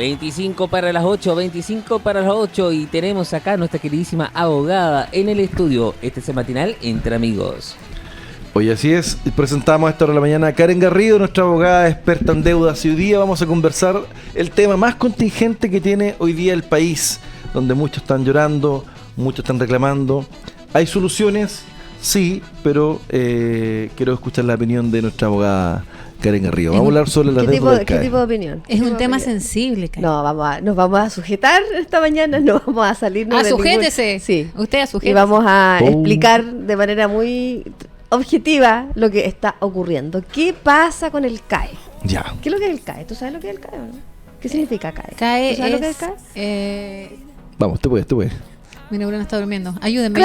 25 para las 8, 25 para las 8 y tenemos acá a nuestra queridísima abogada en el estudio. Este es el matinal Entre Amigos. Hoy así es, presentamos a esta hora de la mañana a Karen Garrido, nuestra abogada experta en deudas, y hoy día vamos a conversar el tema más contingente que tiene hoy día el país, donde muchos están llorando, muchos están reclamando. ¿Hay soluciones? Sí, pero quiero escuchar la opinión de nuestra abogada Karen Garrido. Vamos a hablar sobre las deudas del CAE. ¿Qué tipo de opinión? Es un tema sensible, Karen. No, nos vamos a sujetar esta mañana, no vamos a salirnos de sujétese. Sí. Usted sujétese. Y vamos a explicar de manera muy objetiva lo que está ocurriendo. ¿Qué pasa con el CAE? Ya. ¿Qué es lo que es el CAE? ¿Tú sabes lo que es el CAE o no? ¿Qué significa CAE? CAE ¿Tú sabes es, lo que es el CAE? Vamos, tú puedes. Mi neurona está durmiendo. Ayúdenme.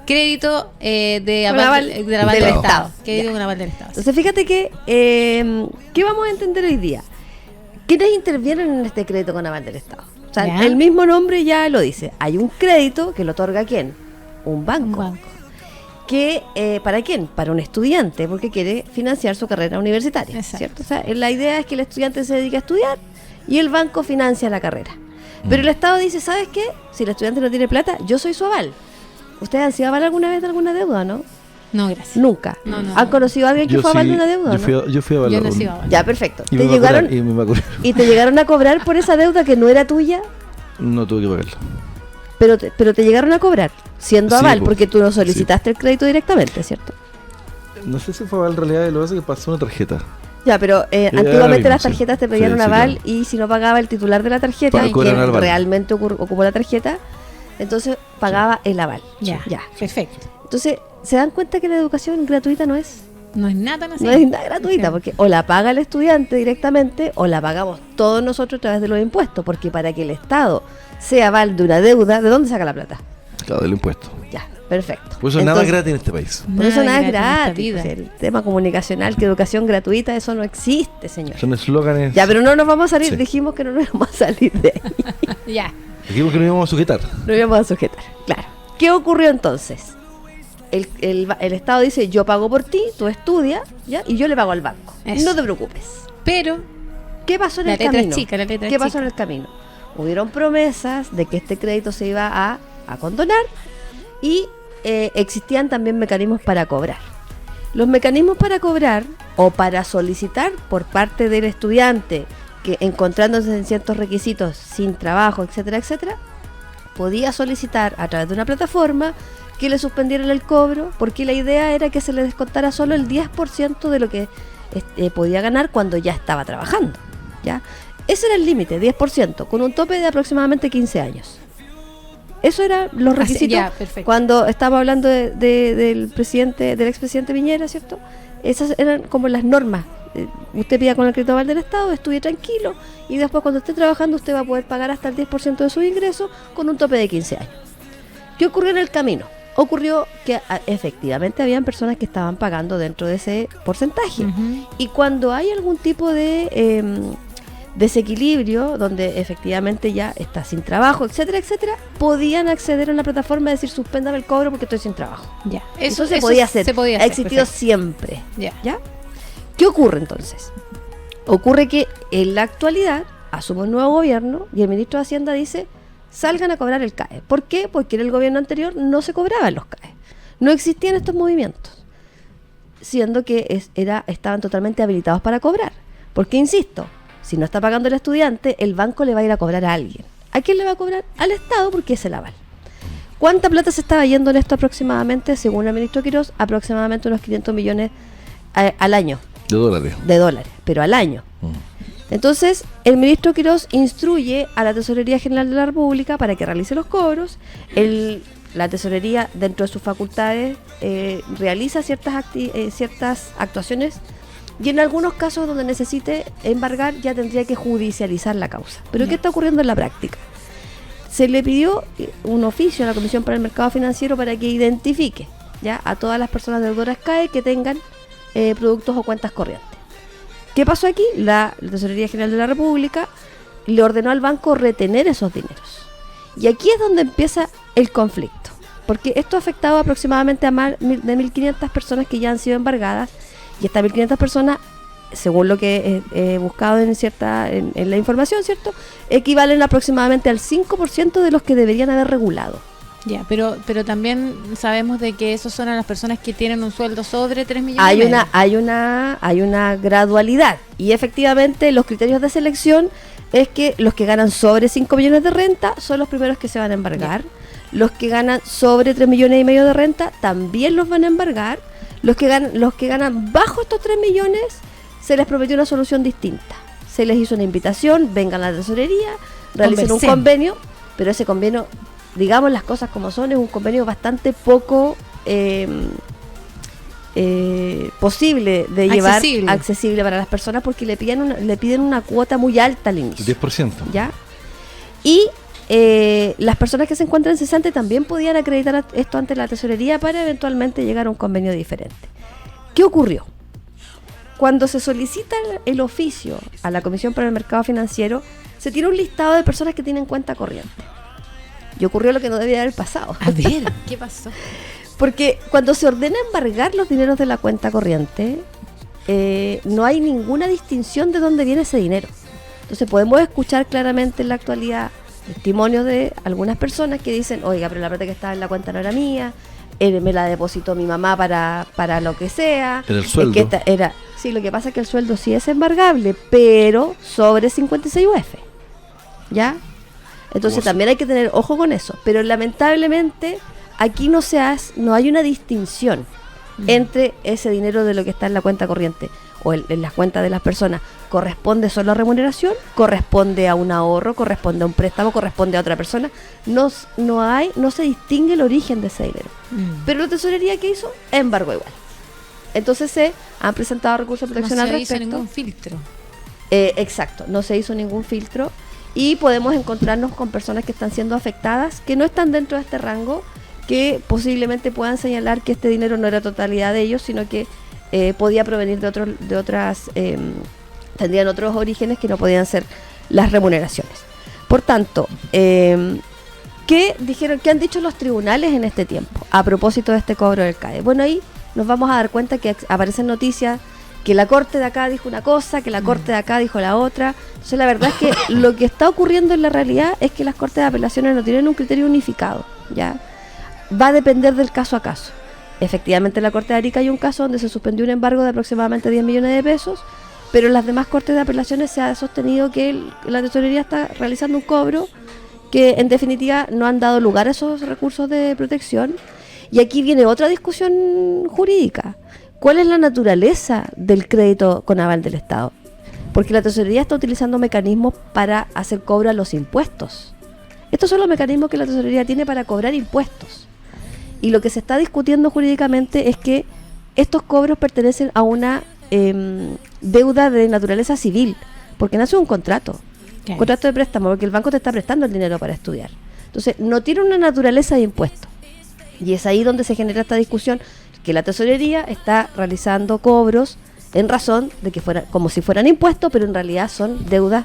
Crédito de aval aval del Estado. Estado. Crédito de un aval del Estado. Entonces fíjate que ¿qué vamos a entender hoy día? ¿Quiénes intervienen en este crédito con aval del Estado? O sea, Ya. el mismo nombre ya lo dice. Hay un crédito que lo otorga ¿quién? Un banco. Que, ¿para quién? Para un estudiante, porque quiere financiar su carrera universitaria. Exacto. ¿Cierto? O sea, la idea es que el estudiante se dedique a estudiar y el banco financia la carrera. Pero el Estado dice, ¿sabes qué? Si el estudiante no tiene plata, yo soy su aval. ¿Ustedes han sido aval alguna vez de alguna deuda, no? No, gracias. Nunca. No. ¿Han conocido a alguien que fue aval de una deuda? Yo fui a Yo aval. no he sido aval. Ya, perfecto. Y me va a curar. ¿Y te llegaron a cobrar por esa deuda que no era tuya? No tuve que pagarla. Pero te llegaron a cobrar siendo Sí, aval, pues, porque tú no solicitaste el crédito directamente, ¿cierto? No sé si fue aval en realidad, lo que pasa es que pasó una tarjeta. Ya, pero ahora antiguamente mismo, las sí. tarjetas te pedían Sí, un sí, aval claro. y si no pagaba el titular de la tarjeta, Para cobrar quien el aval. realmente ocupó la tarjeta, entonces pagaba el aval. Ya. Perfecto. Entonces, ¿se dan cuenta que la educación gratuita no es? No es nada tan así. No es nada gratuita, Sí. porque o la paga el estudiante directamente o la pagamos todos nosotros a través de los impuestos, porque para que el Estado sea aval de una deuda, ¿de dónde saca la plata? Claro, del impuesto. Ya, perfecto. Por eso nada es Entonces, gratis en este país. por eso nada es en esta gratis. vida. Pues, el tema comunicacional, que educación gratuita, eso no existe, señor. Son eslóganes. Ya, pero no nos vamos a salir, Sí. dijimos que no nos vamos a salir de ahí. Ya. Dijimos que nos íbamos a sujetar. No íbamos a sujetar, claro. ¿Qué ocurrió entonces? El Estado dice, yo pago por ti, tú estudias, ¿ya? Y yo le pago al banco. Eso. No te preocupes. Pero ¿Qué pasó en la el letra camino? es chica, la letra es ¿Qué pasó chica. en el camino? Hubieron promesas de que este crédito se iba a condonar y existían también mecanismos para cobrar. Los mecanismos para cobrar o para solicitar por parte del estudiante que encontrándose en ciertos requisitos sin trabajo, etcétera, etcétera, podía solicitar a través de una plataforma que le suspendieran el cobro, porque la idea era que se le descontara solo el 10% de lo que podía ganar cuando ya estaba trabajando, ¿ya? Ese era el límite, 10%, con un tope de aproximadamente 15 años. Eso eran los Así, requisitos ya, perfecto. cuando estábamos hablando del expresidente Piñera, ¿cierto? Esas eran como las normas. Usted pida con el crédito aval del Estado, estudie tranquilo y después cuando esté trabajando usted va a poder pagar hasta el 10% de sus ingresos con un tope de 15 años. ¿Qué ocurrió en el camino? Ocurrió que efectivamente habían personas que estaban pagando dentro de ese porcentaje. Ujú. Y cuando hay algún tipo de desequilibrio, donde efectivamente ya está sin trabajo, etcétera, etcétera, podían acceder a una plataforma y decir, suspéndame el cobro porque estoy sin trabajo. Ya. Eso se podía hacer. Se podía Ha hacer, existido perfecto. siempre. Ya. ¿Ya? ¿Qué ocurre entonces? Ocurre que en la actualidad asume un nuevo gobierno y el ministro de Hacienda dice, salgan a cobrar el CAE. ¿Por qué? Porque en el gobierno anterior no se cobraban los CAE. No existían estos movimientos, siendo que estaban totalmente habilitados para cobrar. Porque, insisto, si no está pagando el estudiante, el banco le va a ir a cobrar a alguien. ¿A quién le va a cobrar? Al Estado, porque es el aval. ¿Cuánta plata se estaba yendo en esto aproximadamente? Según el ministro Quirós, aproximadamente unos 500 millones al año De dólares. de dólares, pero al año. Entonces, el ministro Quirós instruye a la Tesorería General de la República para que realice los cobros. La Tesorería, dentro de sus facultades, realiza ciertas actuaciones y en algunos casos donde necesite embargar ya tendría que judicializar la causa. ¿Pero qué está ocurriendo en la práctica? Se le pidió un oficio a la Comisión para el Mercado Financiero para que identifique ya a todas las personas deudoras CAE que tengan productos o cuentas corrientes. ¿Qué pasó aquí? La Tesorería General de la República le ordenó al banco retener esos dineros. Y aquí es donde empieza el conflicto, porque esto ha afectado aproximadamente a más de 1.500 personas que ya han sido embargadas, y estas 1.500 personas según lo que he buscado en la información, ¿cierto? Equivalen aproximadamente al 5% de los que deberían haber regulado. Ya, pero también sabemos de que esos son a las personas que tienen un sueldo sobre 3 millones y medio. Hay una gradualidad, y efectivamente los criterios de selección es que los que ganan sobre 5 millones de renta son los primeros que se van a embargar. Los que ganan sobre 3 millones y medio de renta también los van a embargar. Los que ganan bajo estos 3 millones se les prometió una solución distinta. Se les hizo una invitación, vengan a la tesorería, realicen un convenio, pero ese convenio, digamos las cosas como son, es un convenio bastante poco posible de llevar, accesible para las personas, porque le piden una cuota muy alta al inicio. 10%. ¿Ya? Y las personas que se encuentran cesantes también podían acreditar esto ante la tesorería para eventualmente llegar a un convenio diferente. ¿Qué ocurrió? Cuando se solicita el oficio a la Comisión para el Mercado Financiero, se tiene un listado de personas que tienen cuenta corriente. Y ocurrió lo que no debía haber pasado. A ver, ¿qué pasó? Porque cuando se ordena embargar los dineros de la cuenta corriente, no hay ninguna distinción de dónde viene ese dinero. Entonces podemos escuchar claramente en la actualidad testimonios de algunas personas que dicen: oiga, pero la plata que estaba en la cuenta no era mía, me la depositó mi mamá para lo que sea. Era el sueldo. Sí, lo que pasa es que el sueldo sí es embargable, pero sobre 56 UF. ¿Ya? Entonces también hay que tener ojo con eso. Pero lamentablemente aquí no hay una distinción entre ese dinero de lo que está en la cuenta corriente o en las cuentas de las personas. ¿Corresponde solo a remuneración? ¿Corresponde a un ahorro? ¿Corresponde a un préstamo? ¿Corresponde a otra persona? No se distingue el origen de ese dinero. Pero la tesorería, ¿qué hizo? Embargó igual. Entonces se han presentado recursos de protección al respecto. No se hizo ningún filtro. Exacto, no se hizo ningún filtro, y podemos encontrarnos con personas que están siendo afectadas, que no están dentro de este rango, que posiblemente puedan señalar que este dinero no era totalidad de ellos, sino que podía provenir de otras, tendrían otros orígenes que no podían ser las remuneraciones. Por tanto, ¿qué han dicho los tribunales en este tiempo a propósito de este cobro del CAE? Bueno, ahí nos vamos a dar cuenta que aparecen noticias que la corte de acá dijo una cosa, que la corte de acá dijo la otra. Entonces la verdad es que lo que está ocurriendo en la realidad es que las cortes de apelaciones no tienen un criterio unificado, ¿ya? Va a depender del caso a caso. Efectivamente, en la Corte de Arica hay un caso donde se suspendió un embargo de aproximadamente 10 millones de pesos, pero en las demás cortes de apelaciones se ha sostenido que la tesorería está realizando un cobro que en definitiva no han dado lugar a esos recursos de protección. Y aquí viene otra discusión jurídica. ¿Cuál es la naturaleza del crédito con aval del Estado? Porque la tesorería está utilizando mecanismos para hacer cobro a los impuestos. Estos son los mecanismos que la tesorería tiene para cobrar impuestos. Y lo que se está discutiendo jurídicamente es que estos cobros pertenecen a una deuda de naturaleza civil, porque nace un contrato, un contrato de préstamo, porque el banco te está prestando el dinero para estudiar. Entonces, no tiene una naturaleza de impuesto. Y es ahí donde se genera esta discusión, que la tesorería está realizando cobros en razón de que fuera como si fueran impuestos, pero en realidad son deudas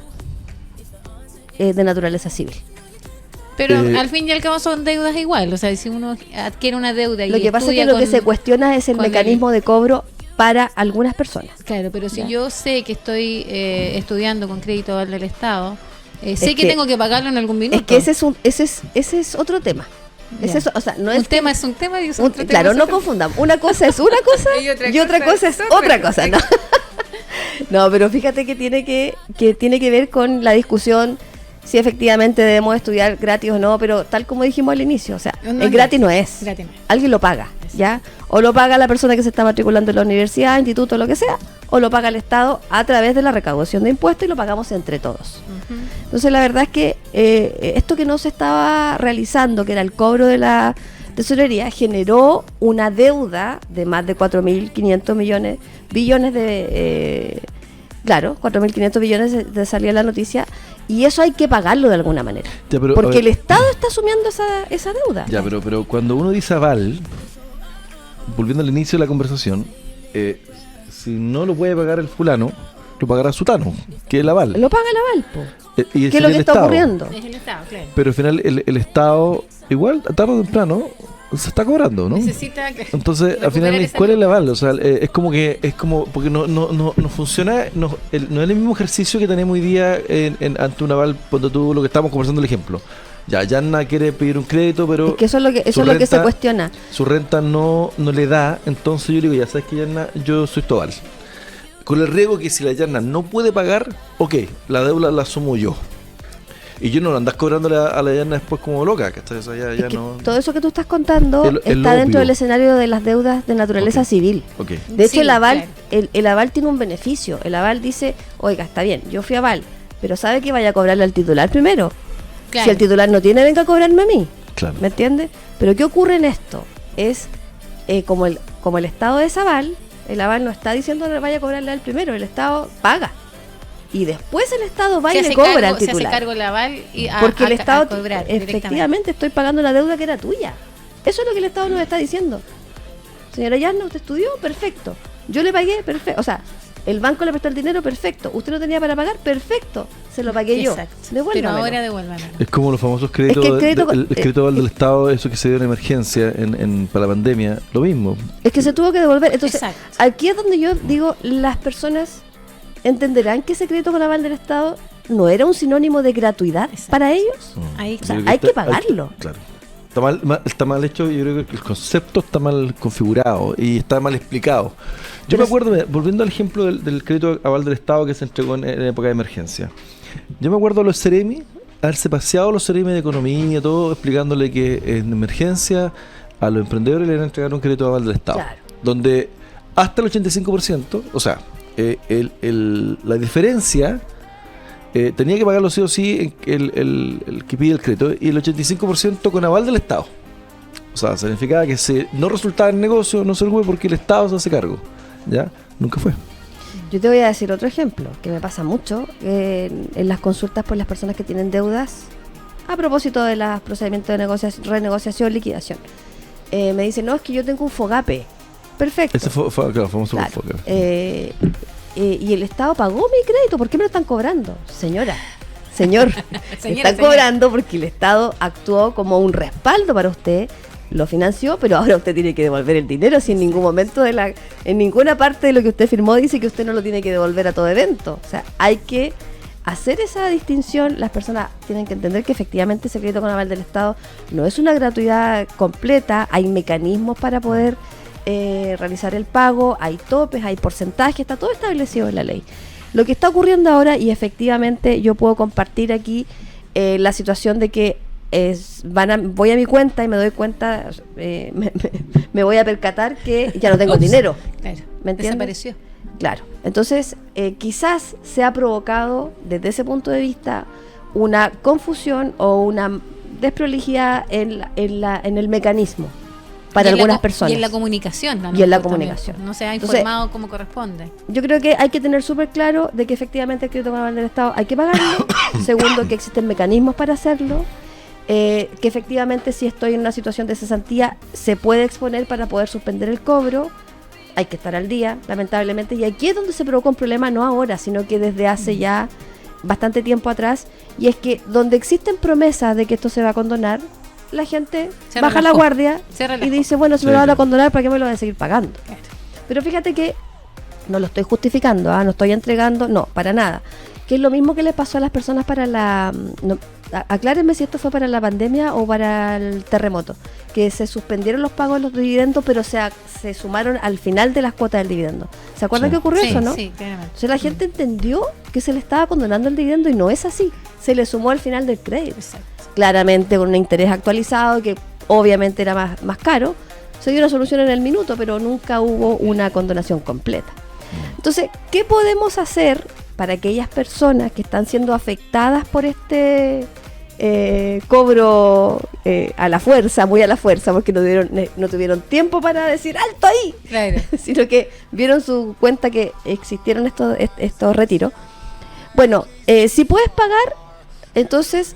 de naturaleza civil. Pero al fin y al cabo son deudas igual, o sea, si uno adquiere una deuda y lo que pasa es que lo que se cuestiona es el mecanismo de cobro para algunas personas. Claro, pero si yo sé que estoy estudiando con crédito aval del Estado, sé que tengo que pagarlo en algún minuto. Es que ese es otro tema. O sea, no es un tema es un tema y otro tema claro, no confundamos. Una cosa es una cosa y otra cosa es otra cosa. ¿No? No, pero fíjate que tiene que ver con la discusión si efectivamente debemos estudiar gratis o no, pero tal como dijimos al inicio, o sea, el gratis no es. Alguien lo paga, ¿ya? O lo paga la persona que se está matriculando en la universidad, instituto, lo que sea, o lo paga el Estado a través de la recaudación de impuestos y lo pagamos entre todos. Entonces la verdad es que esto que no se estaba realizando, que era el cobro de la tesorería, generó una deuda de más de 4.500 billones de... Claro, 4.500 billones de salía la noticia, y eso hay que pagarlo de alguna manera. Ya, pero, porque el Estado está asumiendo esa deuda. Ya, pero cuando uno dice aval, volviendo al inicio de la conversación, si no lo puede pagar el fulano, lo pagará Sutano, que es el aval. Lo paga el aval, po. ¿Qué es lo que está ocurriendo? Es el Estado, claro. Pero al final el Estado, igual, tarde o temprano, se está cobrando, ¿no? Necesita Entonces, al recuperar final, esa ¿cuál es el luz. aval? O sea, es como, porque no funciona, no es el mismo ejercicio que tenemos hoy día ante un aval, cuando tú, lo que estamos conversando el ejemplo. Ya, Yanna quiere pedir un crédito, pero Es que eso es lo que, eso su es lo que se renta- cuestiona. su renta no le da, entonces yo le digo, ya sabes que Yanna, yo soy tu aval. Con el riesgo que si la Yanna no puede pagar, ok, la deuda la asumo yo. Y yo no lo andas cobrándole a la Yanna después como loca, ¿cachai? O sea, ya Es que no... todo eso que tú estás contando Es lo está dentro obvio. del escenario de las deudas de naturaleza Ok. civil. Ok. De hecho, Sí, el aval, claro. el aval tiene un beneficio. El aval dice, oiga, está bien, yo fui aval, pero sabe que vaya a cobrarle al titular primero. Claro. Si el titular no tiene, venga a cobrarme a mí. Claro. ¿Me entiendes? Pero ¿qué ocurre en esto? Es como el Estado es aval, el aval no está diciendo que vaya a cobrarle al primero, el Estado paga. Y después el Estado va y le cobra al Se hace titular. cargo el aval y Porque el Estado, cobrar directamente. efectivamente, estoy pagando la deuda que era tuya. Eso es lo que el Estado nos está diciendo. Señora Yarna, ¿usted estudió? Perfecto. Yo le pagué, perfecto. O sea, el banco le prestó el dinero, perfecto. ¿Usted no tenía para pagar? Perfecto. Se lo pagué yo. Exacto. Pero Devuélvamelo. ahora devuélvamelo. Es como los famosos créditos, Es que el crédito- el crédito aval del Estado, eso que se dio en emergencia para la pandemia, lo mismo. Es que se tuvo que devolver. Entonces, Exacto. aquí es donde yo digo, las personas entenderán que ese crédito con aval del Estado no era un sinónimo de gratuidad Exacto. para ellos. Ahí, O sea, Yo creo hay que está- pagarlo. claro. Está mal hecho, yo creo que el concepto está mal configurado y está mal explicado. Yo Pero me acuerdo, mira, volviendo al ejemplo del crédito aval del Estado que se entregó en época de emergencia. Yo me acuerdo a los Ceremi, haberse paseado los Ceremi de economía, todo, explicándole que en emergencia a los emprendedores le iban a entregar un crédito aval del Estado. Claro. Donde hasta el 85%, o sea, la diferencia tenía que pagarlo sí o sí el que pide el crédito, y el 85% con aval del Estado. O sea, significaba que si no resultaba el negocio, no se lo porque el Estado se hace cargo. ¿Ya? Nunca fue. Yo te voy a decir otro ejemplo que me pasa mucho en las consultas por las personas que tienen deudas a propósito de los procedimientos de renegociación, liquidación. Me dicen, no, es que yo tengo un FOGAPE. Perfecto. Ese fue claro, famoso Claro. por foca. Y el Estado pagó mi crédito, ¿por qué me lo están cobrando? Señor, Señora. están cobrando porque el Estado actuó como un respaldo para usted, lo financió, pero ahora usted tiene que devolver el dinero si en ningún momento en ninguna parte de lo que usted firmó dice que usted no lo tiene que devolver a todo evento. O sea, hay que hacer esa distinción. Las personas tienen que entender que efectivamente ese crédito con aval del Estado no es una gratuidad completa, hay mecanismos para poder realizar el pago, hay topes, hay porcentajes, está todo establecido en la ley. Lo que está ocurriendo ahora, y efectivamente yo puedo compartir aquí la situación de que voy a mi cuenta y me doy cuenta, me voy a percatar que ya no tengo Ups. dinero. Claro. ¿Me entiendes? Desapareció. Claro. Entonces, quizás se ha provocado desde ese punto de vista una confusión o una desprolijidad en el mecanismo para Y en la algunas co- personas. Y en la comunicación. ¿no? Y en la También. comunicación. No se ha Entonces, informado como corresponde. Yo creo que hay que tener súper claro de que efectivamente el crédito con aval del Estado hay que pagarlo. Segundo, que existen mecanismos para hacerlo. Que efectivamente si estoy en una situación de cesantía se puede exponer para poder suspender el cobro. Hay que estar al día, lamentablemente. Y aquí es donde se provocó un problema, no ahora, sino que desde hace ya bastante tiempo atrás. Y es que donde existen promesas de que esto se va a condonar, la gente Se baja la relajó. guardia Se relajó. y dice, bueno, si me Sí, lo van a sí. condonar, ¿para qué me lo voy a seguir pagando? Claro. Pero fíjate que no lo estoy justificando, no estoy entregando, no, para nada. Que es lo mismo que le pasó a las personas para la... no, aclárenme si esto fue para la pandemia o para el terremoto. Que se suspendieron los pagos de los dividendos, pero se sumaron al final de las cuotas del dividendo. ¿Se acuerdan Sí. que ocurrió Sí, eso, no? sí, claramente. Entonces la gente entendió que se le estaba condonando el dividendo y no es así. Se le sumó al final del crédito. Exacto. Claramente con un interés actualizado que obviamente era más caro. Se dio una solución en el minuto, pero nunca hubo una condonación completa. Entonces, ¿qué podemos hacer para aquellas personas que están siendo afectadas por este cobro a la fuerza, muy a la fuerza, porque no tuvieron tiempo para decir ¡alto ahí! Claro. Sino que vieron su cuenta que existieron estos retiros? Bueno, si puedes pagar, entonces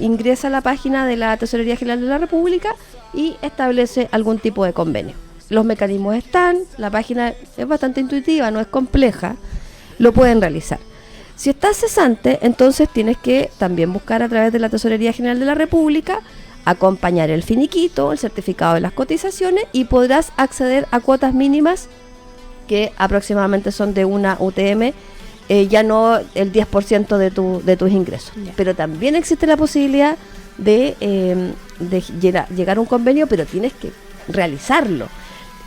ingresa a la página de la Tesorería General de la República y establece algún tipo de convenio. Los mecanismos están, la página es bastante intuitiva, no es compleja, lo pueden realizar. Si estás cesante, entonces tienes que también buscar a través de la Tesorería General de la República acompañar el finiquito, el certificado de las cotizaciones, y podrás acceder a cuotas mínimas que aproximadamente son de una UTM, ya no el 10% de tus ingresos. Ya. Pero también existe la posibilidad de llegar a un convenio, pero tienes que realizarlo.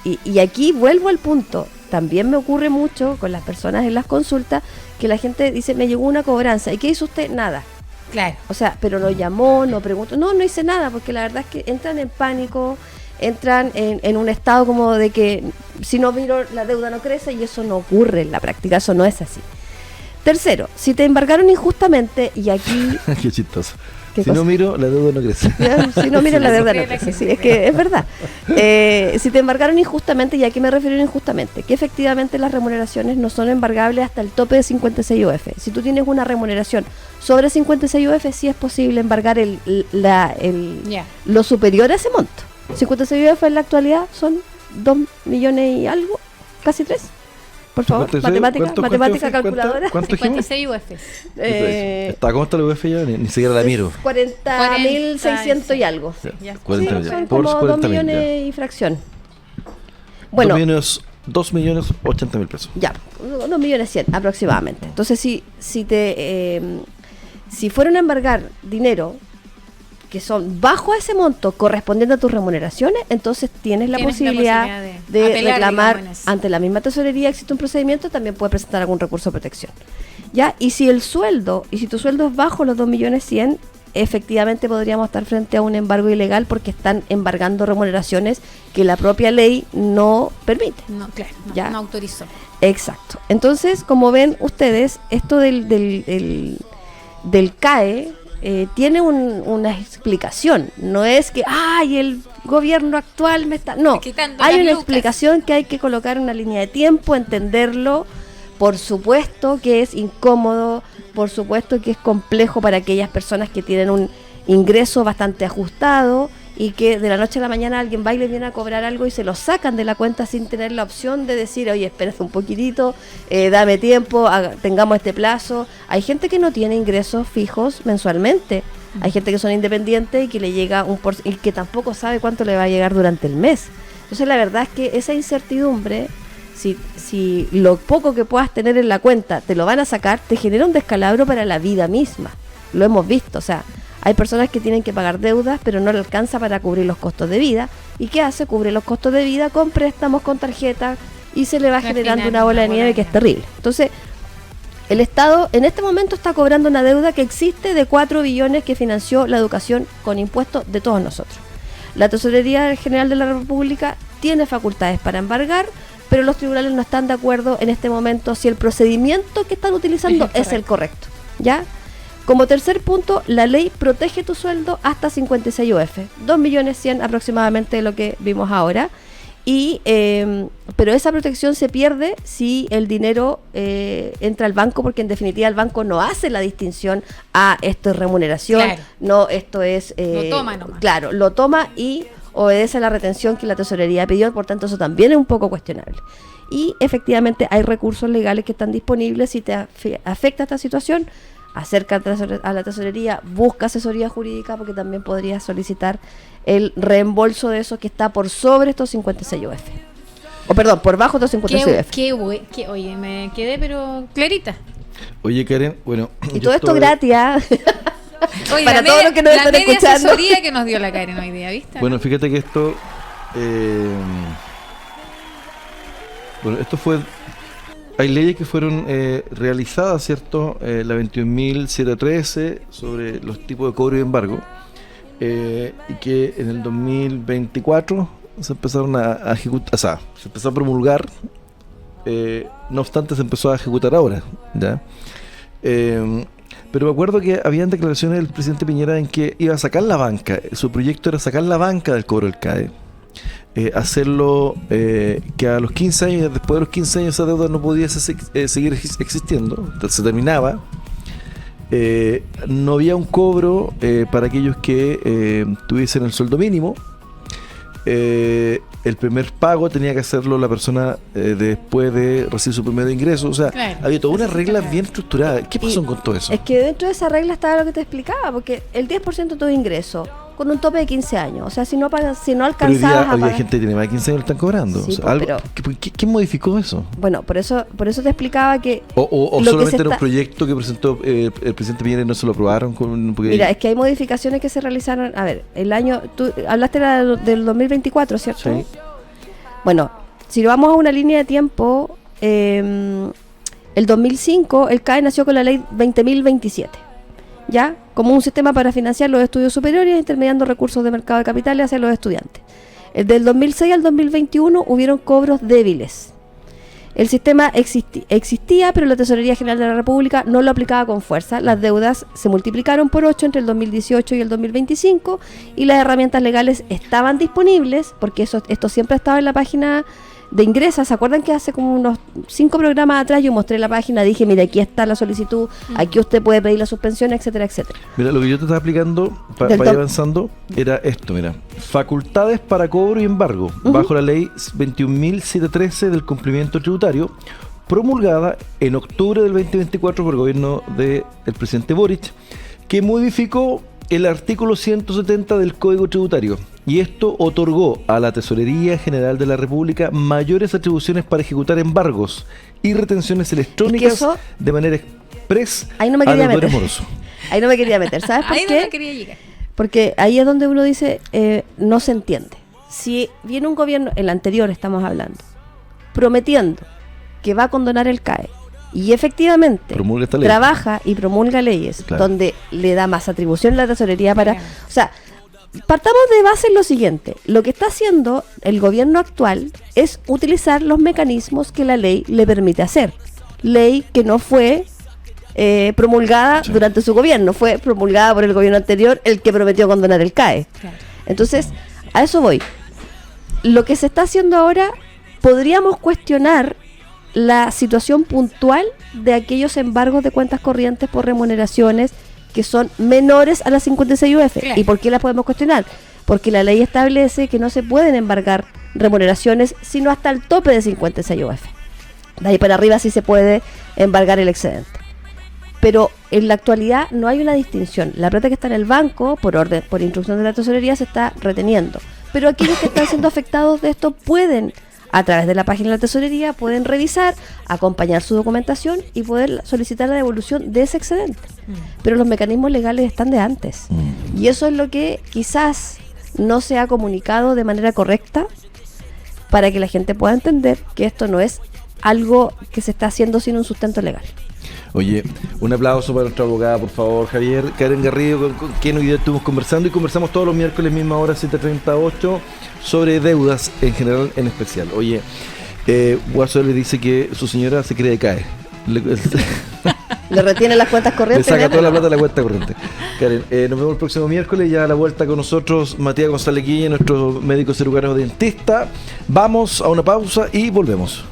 Y aquí vuelvo al punto, también me ocurre mucho con las personas en las consultas, que la gente dice, me llegó una cobranza, ¿y qué hizo usted? Nada. Claro. O sea, pero no llamó, no preguntó, no hice nada, porque la verdad es que entran en pánico, entran en un estado como de que si no miro la deuda no crece, y eso no ocurre en la práctica, eso no es así. Tercero, si te embargaron injustamente, y aquí... Qué chistoso. ¿Qué Si cosa? no miro, la deuda no crece. Si no miro la deuda no Sí, crece, sí, sí, sí. es que es verdad. Si te embargaron injustamente, ¿y a qué me refiero injustamente? Que efectivamente las remuneraciones no son embargables hasta el tope de 56 UF. Si tú tienes una remuneración sobre 56 UF, sí es posible embargar Ya. lo superior a ese monto. 56 UF en la actualidad son 2 millones y algo, casi 3. Por favor, 56, matemática calculadora. ¿Cuánto dijimos? 56 UFs. ¿Cómo está la UF ya? Ni siquiera la miro. 40.600 y algo. Ya. 40 Sí, son por como 40 2 millones y fracción. Bueno, 2.080.000 pesos. ya, 2 millones 100 aproximadamente. Entonces, si fueron a embargar dinero que son bajo ese monto correspondiendo a tus remuneraciones, entonces tienes la posibilidad de apelar, reclamar digamos, en eso. ante la misma tesorería. Existe un procedimiento, también puedes presentar algún recurso de protección. ¿Ya? Y si tu sueldo es bajo los 2 millones 100, efectivamente podríamos estar frente a un embargo ilegal, porque están embargando remuneraciones que la propia ley no permite. No, claro, Ya. no autorizó. Exacto. Entonces, como ven ustedes, esto del CAE tiene una explicación. No es que, ay, el gobierno actual me está... No, Quitando hay las una lucas. explicación que hay que colocar en una línea de tiempo, entenderlo. Por supuesto que es incómodo, por supuesto que es complejo para aquellas personas que tienen un ingreso bastante ajustado y que de la noche a la mañana alguien va y le viene a cobrar algo y se lo sacan de la cuenta sin tener la opción de decir, oye, espérate un poquitito, dame tiempo, tengamos este plazo. Hay gente que no tiene ingresos fijos mensualmente, hay gente que son independientes y que le llega y que tampoco sabe cuánto le va a llegar durante el mes. Entonces la verdad es que esa incertidumbre, si lo poco que puedas tener en la cuenta te lo van a sacar, te genera un descalabro para la vida misma. Lo hemos visto, o sea, hay personas que tienen que pagar deudas, pero no le alcanza para cubrir los costos de vida. ¿Y qué hace? Cubre los costos de vida con préstamos, con tarjeta, y se le va Al generando final, una bola de una nieve bola que de es terrible. Entonces, el Estado en este momento está cobrando una deuda que existe de 4 billones que financió la educación con impuestos de todos nosotros. La Tesorería General de la República tiene facultades para embargar, pero los tribunales no están de acuerdo en este momento si el procedimiento que están utilizando es el correcto. ¿Ya? Como tercer punto, la ley protege tu sueldo hasta 56 UF, 2 millones 100 aproximadamente de lo que vimos ahora. Pero esa protección se pierde si el dinero entra al banco, porque en definitiva el banco no hace la distinción a esto es remuneración, Claro. no, esto es... Lo toma nomás. Claro, lo toma y obedece a la retención que la tesorería pidió, por tanto eso también es un poco cuestionable. Y efectivamente hay recursos legales que están disponibles. Si te afecta esta situación, acércate a la tesorería, busca asesoría jurídica, porque también podrías solicitar el reembolso de eso que está por sobre estos 56 UF. O perdón, por bajo estos 56 UF. Oye, me quedé pero clarita. Oye, Karen, bueno... Y yo todo esto estoy- gratis, ¿ah? Oye, Para la todos los que nos la están media escuchando. asesoría que nos dio la Karen hoy día, ¿viste? Bueno, fíjate que esto... bueno, esto fue... Hay leyes que fueron realizadas, ¿cierto? La 21.713 sobre los tipos de cobro y embargo, y que en el 2024 se empezaron a ejecutar, o sea, se empezó a promulgar, no obstante se empezó a ejecutar ahora, ¿ya? Pero me acuerdo que habían declaraciones del presidente Piñera en que iba a sacar la banca, su proyecto era sacar la banca del cobro del CAE. Hacerlo que a los 15 años, después de los 15 años esa deuda no podía seguir existiendo, entonces se terminaba. No había un cobro para aquellos que tuviesen el sueldo mínimo. El primer pago tenía que hacerlo la persona después de recibir su primer ingreso. O sea, Claro. había todas unas reglas bien estructuradas. ¿Qué pasó con todo eso? Es que dentro de esa regla estaba lo que te explicaba, porque el 10% de tu ingreso con un tope de 15 años. O sea, si no pagas, si no Pero hoy día, alcanzabas a hoy día pagar. gente que tiene más de 15 años lo están cobrando. Sí, O sea, pues, algo- pero- ¿Quién modificó eso? Bueno, por eso te explicaba que O lo que solamente se era un está- proyecto que presentó el presidente Piñera y no se lo aprobaron. Porque Mira, es que hay modificaciones que se realizaron. A ver, el año. Tú hablaste del 2024, ¿cierto? Sí. Bueno, si lo vamos a una línea de tiempo, el 2005, el CAE nació con la ley 20.027, ¿ya? Como un sistema para financiar los estudios superiores, intermediando recursos de mercado de capitales hacia los estudiantes. Del 2006 al 2021 hubieron cobros débiles. El sistema existía, pero la Tesorería General de la República no lo aplicaba con fuerza. Las deudas se multiplicaron por 8 entre el 2018 y el 2025 y las herramientas legales estaban disponibles, porque esto siempre estaba en la página de Ingresa. ¿Se acuerdan que hace como unos 5 programas atrás yo mostré la página, dije, mira, aquí está la solicitud, aquí usted puede pedir la suspensión, etcétera, etcétera? Mira, lo que yo te estaba explicando para Del ir top. avanzando era esto, mira. Facultades para cobro y embargo, bajo la ley 21.713 del cumplimiento tributario, promulgada en octubre del 2024 por el gobierno del presidente Boric, que modificó el artículo 170 del Código Tributario, y esto otorgó a la Tesorería General de la República mayores atribuciones para ejecutar embargos y retenciones electrónicas eso- de manera express Ahí no me a quería deudores meter. morosos. Ahí no me quería meter, ¿sabes por Ahí qué? no quería llegar. Porque ahí es donde uno dice, no se entiende. Si viene un gobierno, el anterior estamos hablando, prometiendo que va a condonar el CAE, y efectivamente Promulga esta ley. trabaja y promulga leyes Claro. donde le da más atribución a la tesorería para... Claro. O sea, partamos de base en lo siguiente. Lo que está haciendo el gobierno actual es utilizar los mecanismos que la ley le permite hacer. Ley que no fue promulgada Sí. durante su gobierno, fue promulgada por el gobierno anterior, el que prometió condonar el CAE. Claro. Entonces, a eso voy. Lo que se está haciendo ahora, podríamos cuestionar la situación puntual de aquellos embargos de cuentas corrientes por remuneraciones que son menores a las 56 UF. Claro. ¿Y por qué las podemos cuestionar? Porque la ley establece que no se pueden embargar remuneraciones sino hasta el tope de 56 UF. De ahí para arriba sí se puede embargar el excedente. Pero en la actualidad no hay una distinción. La plata que está en el banco, por instrucción de la tesorería, se está reteniendo. Pero aquellos que están siendo afectados de esto pueden, a través de la página de la tesorería, pueden revisar, acompañar su documentación y poder solicitar la devolución de ese excedente. Pero los mecanismos legales están de antes. Y eso es lo que quizás no se ha comunicado de manera correcta para que la gente pueda entender que esto no es algo que se está haciendo sin un sustento legal. Oye, un aplauso para nuestra abogada, por favor, Javier. Karen Garrido, con quien hoy día estuvimos conversando y conversamos todos los miércoles, misma hora, 7:38, sobre deudas en general, en especial. Oye, Guaso le dice que su señora se cree CAE. Le retienen las cuentas Le corrientes. saca ¿verdad? toda la plata de la cuenta corriente. Karen, nos vemos el próximo miércoles. Ya a la vuelta con nosotros, Matías González Guille, nuestro médico cirujano dentista. Vamos a una pausa y volvemos.